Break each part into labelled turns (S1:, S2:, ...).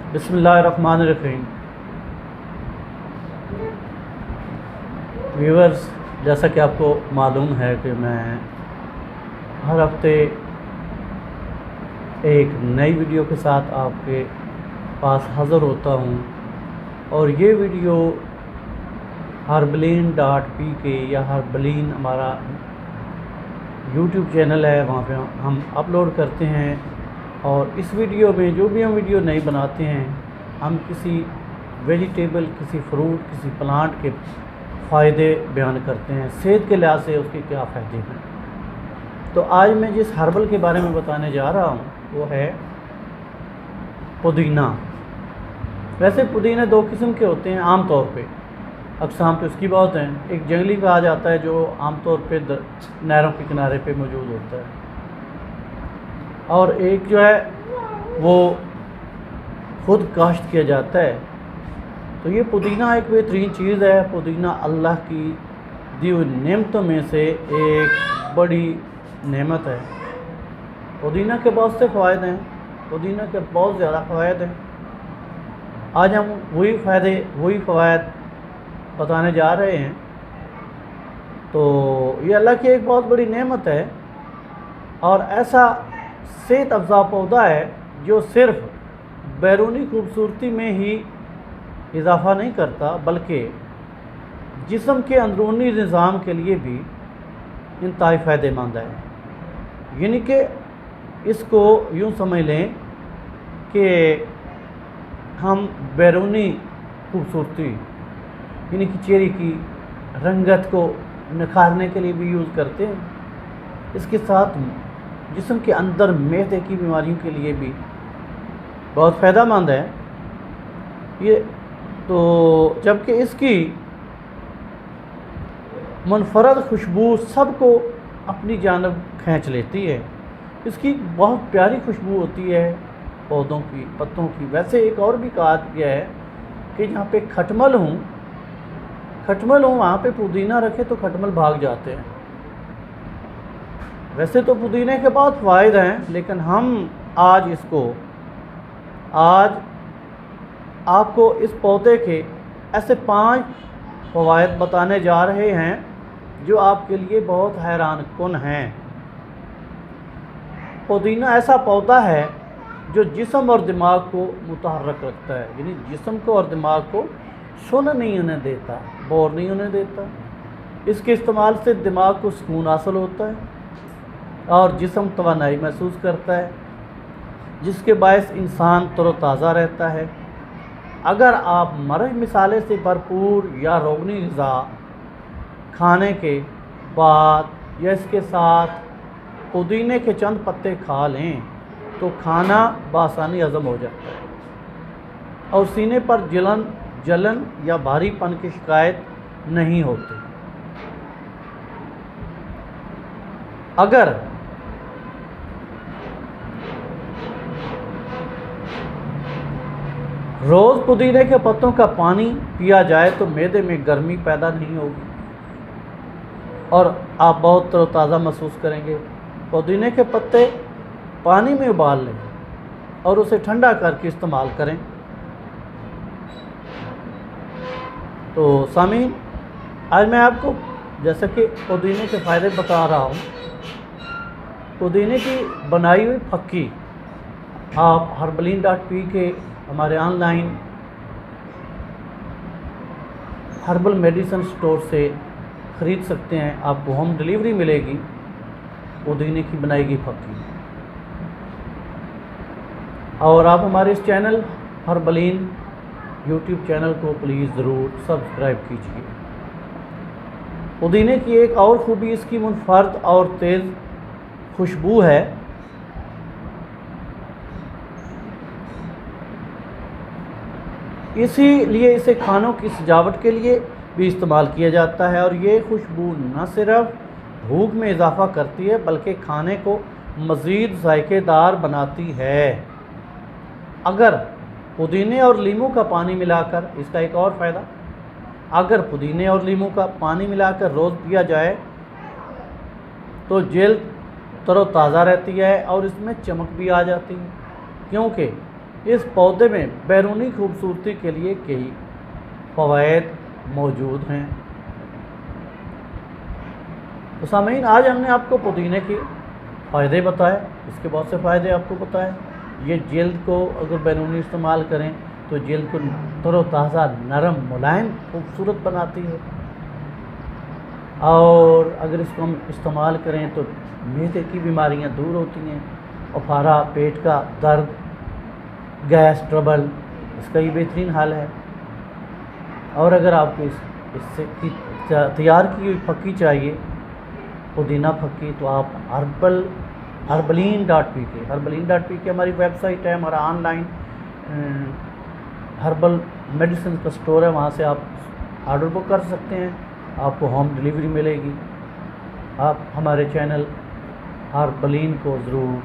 S1: बिस्मिल्लाहिर्रहमानिर्रहीम। व्यूअर्स, जैसा कि आपको मालूम है कि मैं हर हफ्ते एक नई वीडियो के साथ आपके पास हाज़िर होता हूँ और ये वीडियो हर्बलिन.pk या हर्बलिन हमारा यूट्यूब चैनल है, वहाँ पे हम अपलोड करते हैं। और इस वीडियो में जो भी हम वीडियो नहीं बनाते हैं, हम किसी वेजिटेबल, किसी फ्रूट, किसी प्लांट के फ़ायदे बयान करते हैं, सेहत के लिहाज से उसके क्या फ़ायदे हैं। तो आज मैं जिस हर्बल के बारे में बताने जा रहा हूँ वो है पुदीना। वैसे पुदीने दो किस्म के होते हैं आम तौर पे, अक़साम तो इसकी बहुत हैं। एक जंगली कहा जाता है जो आमतौर पे नहरों के किनारे पे मौजूद होता है, और एक जो है वो खुद काश्त किया जाता है। तो ये पुदीना एक बेहतरीन चीज़ है। पुदीना अल्लाह की दी हुई नेमतों में से एक बड़ी नेमत है। पुदीना के बहुत से फ़ायदे हैं, पुदीना के बहुत ज़्यादा फ़ायदे हैं। आज हम वही फ़वायद बताने जा रहे हैं। तो ये अल्लाह की एक बहुत बड़ी नेमत है और ऐसा सेहत अफ़ज़ा पौधा है जो सिर्फ़ बैरूनी खूबसूरती में ही इजाफ़ा नहीं करता, बल्कि जिस्म के अंदरूनी निज़ाम के लिए भी इंतहाई फ़ायदेमंद है। यानी कि इसको यूँ समझ लें कि हम बैरूनी खूबसूरती यानी कि चेहरे की रंगत को निखारने के लिए भी यूज़ करते हैं। इसके साथ जिस्म के अंदर मैदे की बीमारियों के लिए भी बहुत फ़ायदेमंद है ये। तो जबकि इसकी मुनफरद खुशबू सबको अपनी जानब खींच लेती है। इसकी बहुत प्यारी खुशबू होती है पौधों की, पत्तों की। वैसे एक और भी कहा गया है कि जहाँ पे खटमल हूँ वहाँ पे पुदीना रखे तो खटमल भाग जाते हैं। वैसे तो पुदीने के बहुत फ़ायदे हैं, लेकिन हम आज आपको इस पौधे के ऐसे 5 फ़वायद बताने जा रहे हैं जो आपके लिए बहुत हैरान कुन हैं। पुदीना ऐसा पौधा है जो जिस्म और दिमाग को मुतहर्रिक रखता है, यानी जिस्म को और दिमाग को सुन्न नहीं होने देता, बोर नहीं होने देता। इसके इस्तेमाल से दिमाग को सुकून हासिल होता है और जिस्म तवानाई महसूस करता है, जिसके बायस इंसान तरोताज़ा रहता है। अगर आप मरज मिसाले से भरपूर या रोगनी ग़िज़ा खाने के बाद या इसके साथ पुदीने के चंद पत्ते खा लें तो खाना बआसानी हज़म हो जाता है और सीने पर जलन या भारीपन की शिकायत नहीं होती। अगर रोज़ पुदीने के पत्तों का पानी पिया जाए तो मैदे में गर्मी पैदा नहीं होगी और आप बहुत तरोताज़ा महसूस करेंगे। पुदीने के पत्ते पानी में उबाल लें और उसे ठंडा करके इस्तेमाल करें। तो सामीन, आज मैं आपको जैसे कि पुदीने के फ़ायदे बता रहा हूँ। पुदीने की बनाई हुई फक्की आप हर्बलिन.pk हमारे ऑनलाइन हर्बल मेडिसिन स्टोर से ख़रीद सकते हैं। आपको होम डिलीवरी मिलेगी पुदीने की बनाई गई फक्की। और आप हमारे इस चैनल हर्बलिन यूट्यूब चैनल को प्लीज़ ज़रूर सब्सक्राइब कीजिए। पुदीने की एक और ख़ूबी इसकी मुनफरद और तेज़ खुशबू है। इसीलिए इसे खानों की सजावट के लिए भी इस्तेमाल किया जाता है और ये खुशबू न सिर्फ भूख में इजाफ़ा करती है बल्कि खाने को मज़ीद जायकेदार बनाती है। अगर पुदीने और लीमू का पानी मिलाकर, इसका एक और फ़ायदा, अगर पुदीने और लीमू का पानी मिलाकर रोज़ पिया जाए तो जल्द तरोताज़ा रहती है और इसमें चमक भी आ जाती है, क्योंकि इस पौधे में बैरूनी खूबसूरती के लिए कई फ़वाइद मौजूद हैं। तो सामीन, आज हमने आपको पुदीने के फ़ायदे बताए, इसके बहुत से फ़ायदे आपको बताए। ये जल्द को अगर बैरूनी इस्तेमाल करें तो जल्द को तरोताज़ा, नरम, मुलायम, खूबसूरत बनाती है। और अगर इसको हम इस्तेमाल करें तो मैदे की बीमारियां दूर होती हैं, अफारा, पेट का दर्द, गैस ट्रबल, इसका ये बेहतरीन हल है। और अगर आपको इससे की तैयार की हुई फक्की चाहिए, पुदीना फक्की, तो आप हर्बलीन.pk हमारी वेबसाइट है, हमारा ऑनलाइन हर्बल मेडिसिन का स्टोर है, वहाँ से आप ऑर्डर बुक कर सकते हैं, आपको होम डिलीवरी मिलेगी। आप हमारे चैनल हर्बलीन को ज़रूर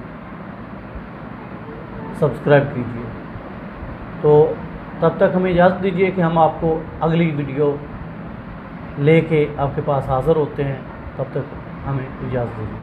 S1: सब्सक्राइब कीजिए। तो तब तक हमें इजाज़त दीजिए कि हम आपको अगली वीडियो लेके आपके पास हाज़िर होते हैं। तब तक हमें इजाज़त दीजिए।